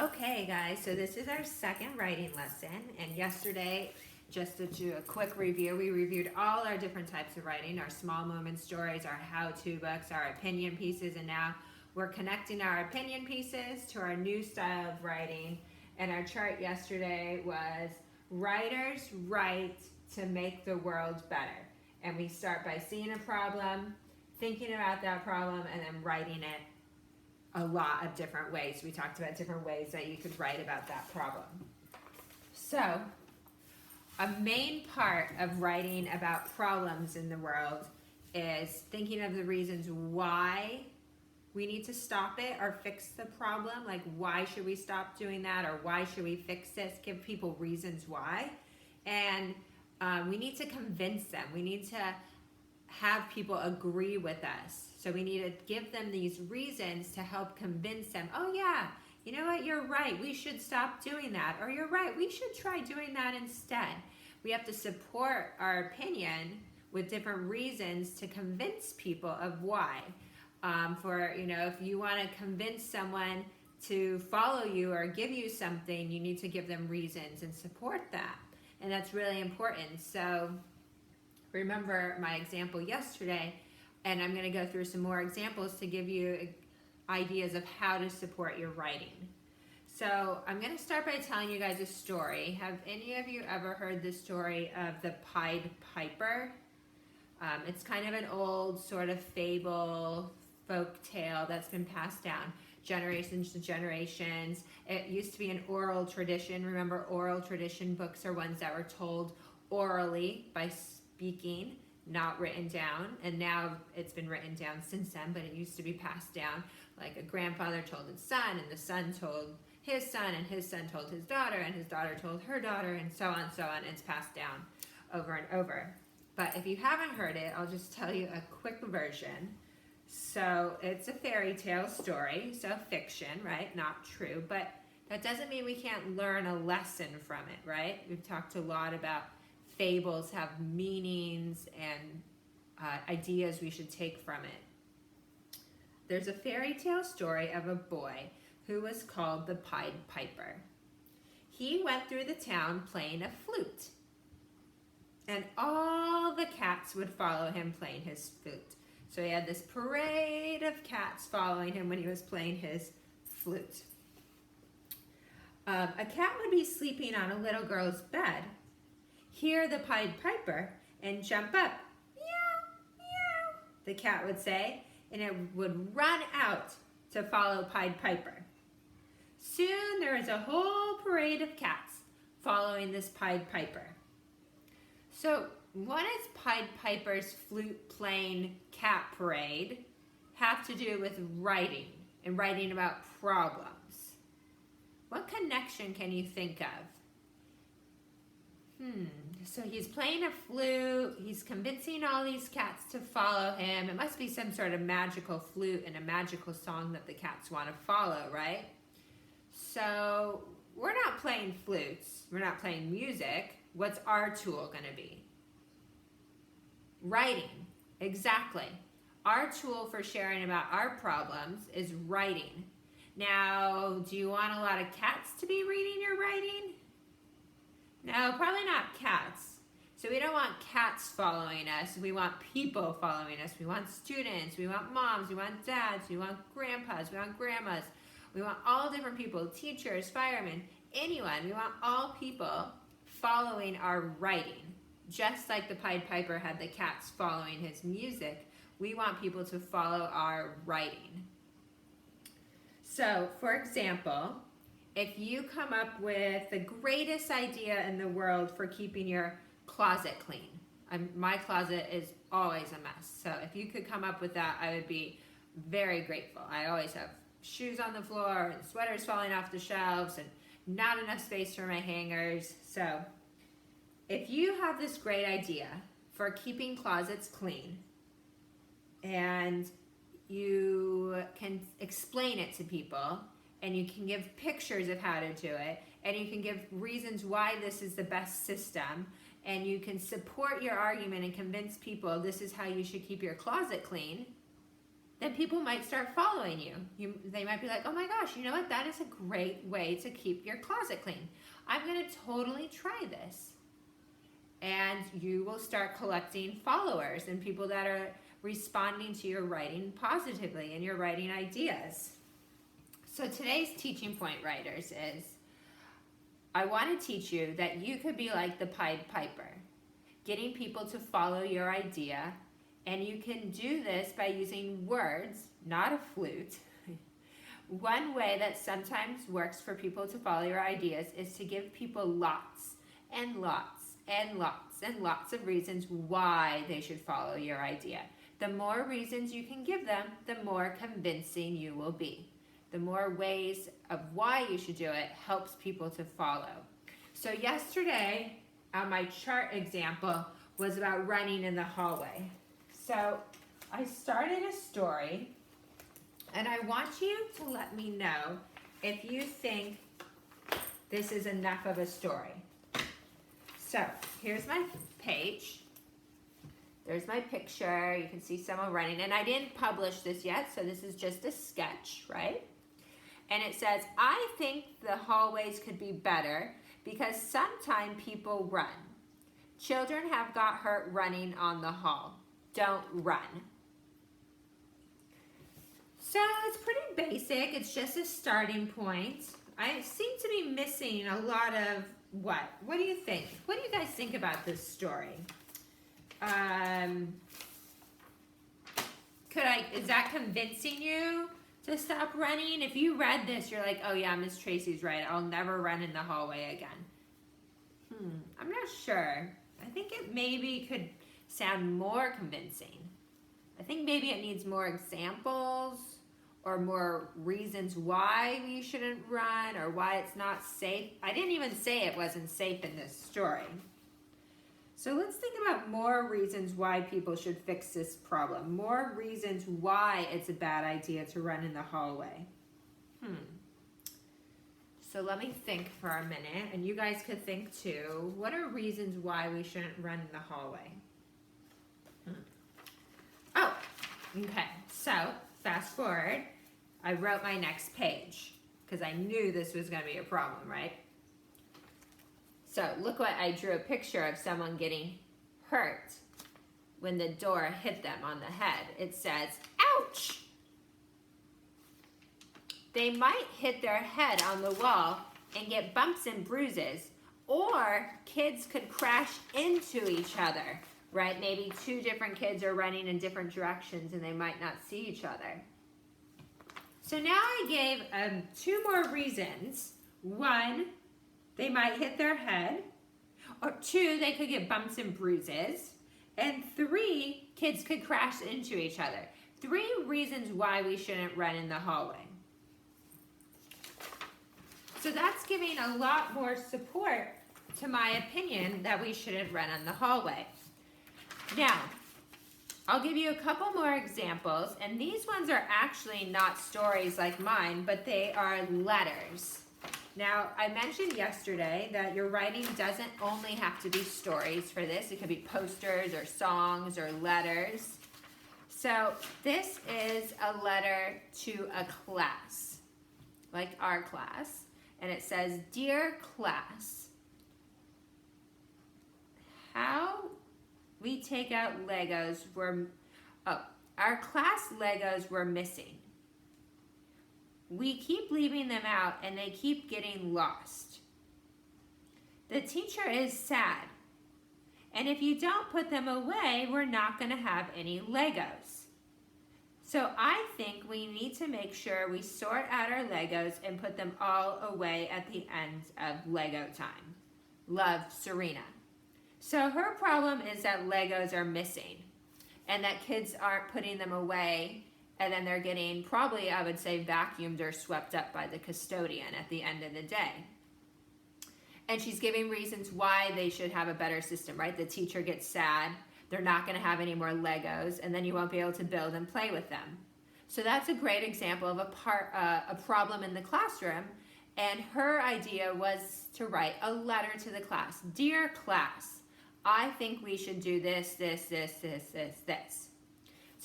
Okay, guys, so this is our second writing lesson. And yesterday, just to do a quick review, we reviewed all our different types of writing, our small moment stories, our how-to books, our opinion pieces, and now we're connecting our opinion pieces to our new style of writing. And our chart yesterday was writers write to make the world better. And we start by seeing a problem, thinking about that problem, and then writing it a lot of different ways. We talked about different ways that you could write about that problem. So, a main part of writing about problems in the world is thinking of the reasons why we need to stop it or fix the problem. Like, why should we stop doing that, or why should we fix this? Give people reasons why. And we need to convince them. We need to have people agree with us. So we need to give them these reasons to help convince them, oh yeah, you know what, you're right, we should stop doing that. Or you're right, we should try doing that instead. We have to support our opinion with different reasons to convince people of why. If you want to convince someone to follow you or give you something, you need to give them reasons and support that. And that's really important. So remember my example yesterday, and I'm going to go through some more examples to give you ideas of how to support your writing. So I'm going to start by telling you guys a story. Have any of you ever heard the story of the Pied Piper? It's kind of an old sort of fable, folk tale that's been passed down generations to generations. It used to be an oral tradition. Remember, oral tradition books are ones that were told orally by speaking, not written down, and now it's been written down since then, but it used to be passed down like a grandfather told his son, and the son told his son, and his son told his daughter, and his daughter told her daughter, and so on, and it's passed down over and over. But if you haven't heard it, I'll just tell you a quick version. So it's a fairy tale story, so fiction, right? Not true, but that doesn't mean we can't learn a lesson from it, right? We've talked a lot about fables have meanings and ideas we should take from it. There's a fairy tale story of a boy who was called the Pied Piper. He went through the town playing a flute, and all the cats would follow him playing his flute. So he had this parade of cats following him when he was playing his flute. A cat would be sleeping on a little girl's bed, hear the Pied Piper, and jump up. Meow, meow, the cat would say, and it would run out to follow Pied Piper. Soon there was a whole parade of cats following this Pied Piper. So what does Pied Piper's flute-playing cat parade have to do with writing and writing about problems? What connection can you think of? So he's playing a flute, he's convincing all these cats to follow him. It must be some sort of magical flute and a magical song that the cats want to follow, right? So we're not playing flutes, we're not playing music. What's our tool going to be? Writing, exactly. Our tool for sharing about our problems is writing. Now, do you want a lot of cats to be reading your writing? No, probably not cats. So we don't want cats following us. We want people following us. We want students. We want moms. We want dads. We want grandpas. We want grandmas. We want all different people, teachers, firemen, anyone. We want all people following our writing. Just like the Pied Piper had the cats following his music, we want people to follow our writing. So, for example, if you come up with the greatest idea in the world for keeping your closet clean. My closet is always a mess. So if you could come up with that, I would be very grateful. I always have shoes on the floor and sweaters falling off the shelves and not enough space for my hangers. So if you have this great idea for keeping closets clean and you can explain it to people, and you can give pictures of how to do it, and you can give reasons why this is the best system, and you can support your argument and convince people this is how you should keep your closet clean, then people might start following you. They might be like, oh my gosh, you know what? That is a great way to keep your closet clean. I'm going to totally try this. And you will start collecting followers and people that are responding to your writing positively and your writing ideas. So today's teaching point, writers, is I want to teach you that you could be like the Pied Piper, getting people to follow your idea. And you can do this by using words, not a flute. One way that sometimes works for people to follow your ideas is to give people lots and lots and lots and lots of reasons why they should follow your idea. The more reasons you can give them, the more convincing you will be. The more ways of why you should do it helps people to follow. So yesterday, my chart example was about running in the hallway. So I started a story, and I want you to let me know if you think this is enough of a story. So here's my page. There's my picture. You can see someone running, and I didn't publish this yet, so this is just a sketch, right? And it says, I think the hallways could be better because sometimes people run. Children have got hurt running on the hall. Don't run. So it's pretty basic. It's just a starting point. I seem to be missing a lot of what? What do you think? What do you guys think about this story? Is that convincing you to stop running? If you read this, you're like, oh yeah, Miss Tracy's right. I'll never run in the hallway again. I'm not sure. I think it maybe could sound more convincing. I think maybe it needs more examples or more reasons why we shouldn't run or why it's not safe. I didn't even say it wasn't safe in this story. So let's think about more reasons why people should fix this problem. More reasons why it's a bad idea to run in the hallway. So let me think for a minute, and you guys could think too. What are reasons why we shouldn't run in the hallway? Oh, okay. So fast forward. I wrote my next page because I knew this was going to be a problem, right? So look what I drew a picture of someone getting hurt when the door hit them on the head. It says, ouch! They might hit their head on the wall and get bumps and bruises, or kids could crash into each other, right? Maybe two different kids are running in different directions and they might not see each other. So now I gave 2 more reasons. 1, they might hit their head, or 2, they could get bumps and bruises, and 3, kids could crash into each other. 3 reasons why we shouldn't run in the hallway. So that's giving a lot more support to my opinion that we shouldn't run in the hallway. Now, I'll give you a couple more examples, and these ones are actually not stories like mine, but they are letters. Now, I mentioned yesterday that your writing doesn't only have to be stories for this. It could be posters or songs or letters. So this is a letter to a class, like our class. And it says, Dear class, how we take out Legos our class Legos were missing. We keep leaving them out and they keep getting lost. The teacher is sad. And if you don't put them away, we're not going to have any Legos. So I think we need to make sure we sort out our Legos and put them all away at the end of Lego time. Love, Serena. So her problem is that Legos are missing and that kids aren't putting them away, and then they're getting probably, I would say, vacuumed or swept up by the custodian at the end of the day. And she's giving reasons why they should have a better system, right? The teacher gets sad. They're not going to have any more Legos, and then you won't be able to build and play with them. So that's a great example of a problem in the classroom, and her idea was to write a letter to the class. Dear class, I think we should do this, this, this, this, this, this.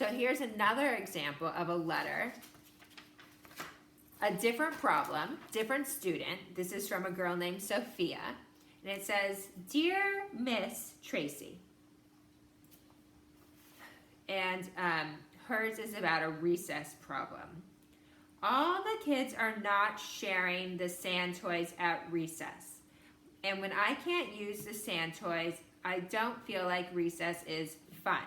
So here's another example of a letter, a different problem, different student. This is from a girl named Sophia. And it says, "Dear Miss Tracy." And hers is about a recess problem. "All the kids are not sharing the sand toys at recess. And when I can't use the sand toys, I don't feel like recess is fun.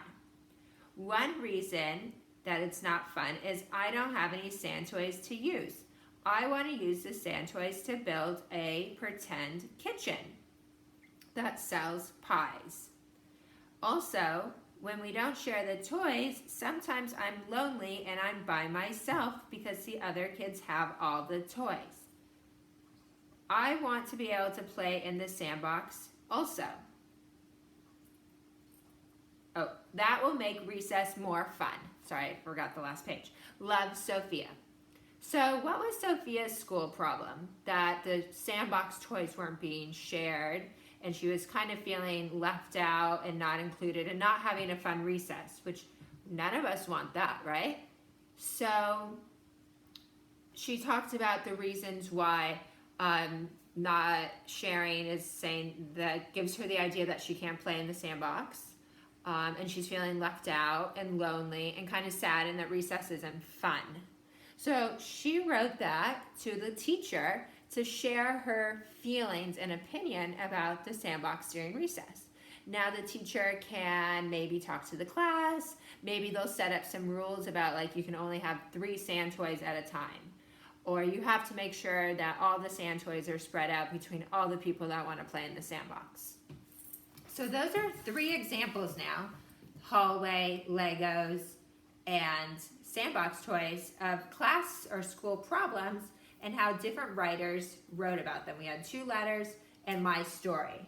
One reason that it's not fun is I don't have any sand toys to use. I want to use the sand toys to build a pretend kitchen that sells pies. Also, when we don't share the toys, sometimes I'm lonely and I'm by myself because the other kids have all the toys. I want to be able to play in the sandbox also. Oh, that will make recess more fun." Sorry, I forgot the last page. "Love, Sophia." So what was Sophia's school problem? That the sandbox toys weren't being shared, and she was kind of feeling left out and not included and not having a fun recess, which none of us want that, right? So she talked about the reasons why not sharing is saying that gives her the idea that she can't play in the sandbox. And she's feeling left out and lonely and kind of sad, and that recess isn't fun. So she wrote that to the teacher to share her feelings and opinion about the sandbox during recess. Now the teacher can maybe talk to the class, maybe they'll set up some rules about like you can only have 3 sand toys at a time. Or you have to make sure that all the sand toys are spread out between all the people that want to play in the sandbox. So those are 3 examples now, hallway, Legos, and sandbox toys of class or school problems and how different writers wrote about them. We had 2 letters and my story.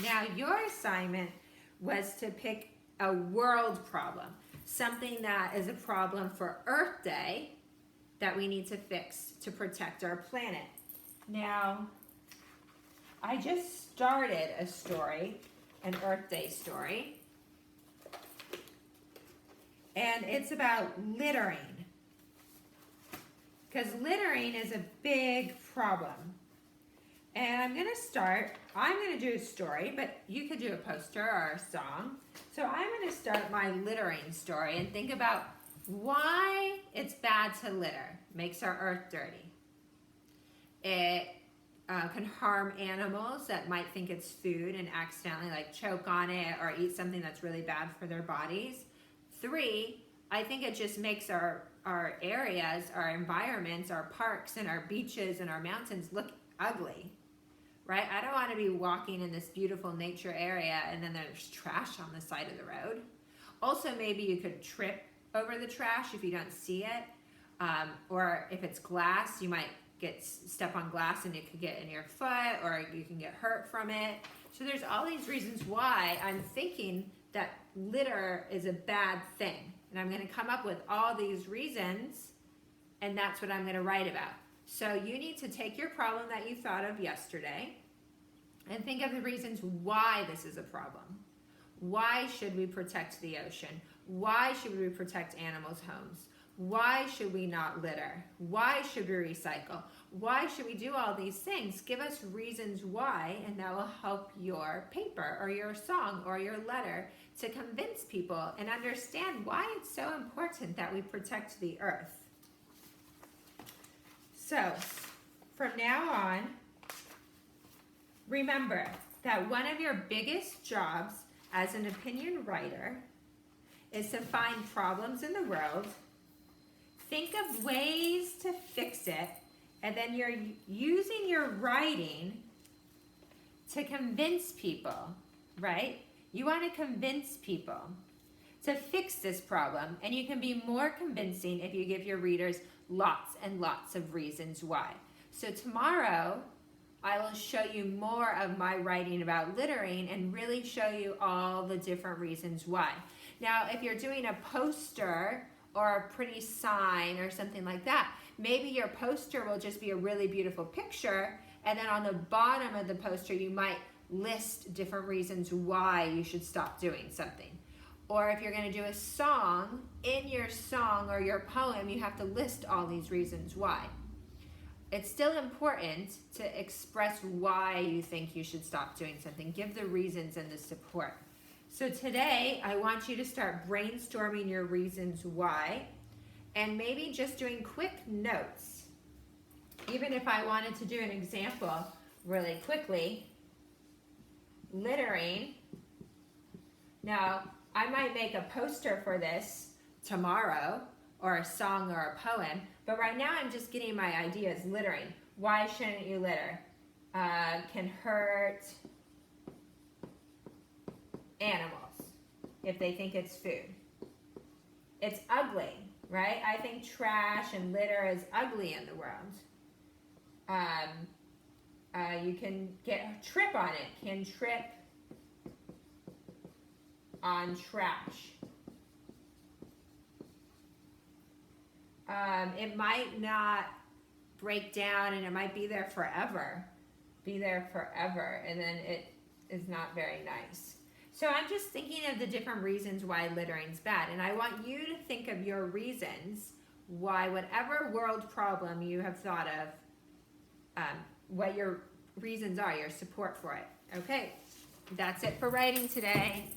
Now your assignment was to pick a world problem, something that is a problem for Earth Day that we need to fix to protect our planet. Now, I just started a story, an Earth Day story, and it's about littering, because littering is a big problem. And I'm going to do a story, but you could do a poster or a song. So I'm going to start my littering story and think about why it's bad to litter. Makes our earth dirty. It can harm animals that might think it's food and accidentally like choke on it or eat something that's really bad for their bodies. 3, I think it just makes our areas, our environments, our parks and our beaches and our mountains look ugly, right? I don't want to be walking in this beautiful nature area and then there's trash on the side of the road. Also, maybe you could trip over the trash if you don't see it, or if it's glass, you might step on glass and it could get in your foot, or you can get hurt from it. So there's all these reasons why I'm thinking that litter is a bad thing, and I'm going to come up with all these reasons, and that's what I'm going to write about. So you need to take your problem that you thought of yesterday and think of the reasons why this is a problem. Why should we protect the ocean? Why should we protect animals' homes? Why should we not litter? Why should we recycle? Why should we do all these things? Give us reasons why, and that will help your paper or your song or your letter to convince people and understand why it's so important that we protect the earth. So, from now on, remember that one of your biggest jobs as an opinion writer is to find problems in the world, think of ways to fix it, and then you're using your writing to convince people, right? You want to convince people to fix this problem, and you can be more convincing if you give your readers lots and lots of reasons why. So tomorrow, I will show you more of my writing about littering and really show you all the different reasons why. Now, if you're doing a poster or a pretty sign or something like that, maybe your poster will just be a really beautiful picture, and then on the bottom of the poster, you might list different reasons why you should stop doing something. Or if you're going to do a song, in your song or your poem, you have to list all these reasons why. It's still important to express why you think you should stop doing something. Give the reasons and the support. So today, I want you to start brainstorming your reasons why, and maybe just doing quick notes. Even if I wanted to do an example really quickly, littering. Now, I might make a poster for this tomorrow, or a song or a poem, but right now I'm just getting my ideas. Littering. Why shouldn't you litter? Can hurt animals if they think it's food. It's ugly, right? I think trash and litter is ugly in the world. You can trip on it. Can trip on trash. It might not break down and it might be there forever. And then it is not very nice. So I'm just thinking of the different reasons why littering's bad. And I want you to think of your reasons why whatever world problem you have thought of, what your reasons are, your support for it. Okay, that's it for writing today.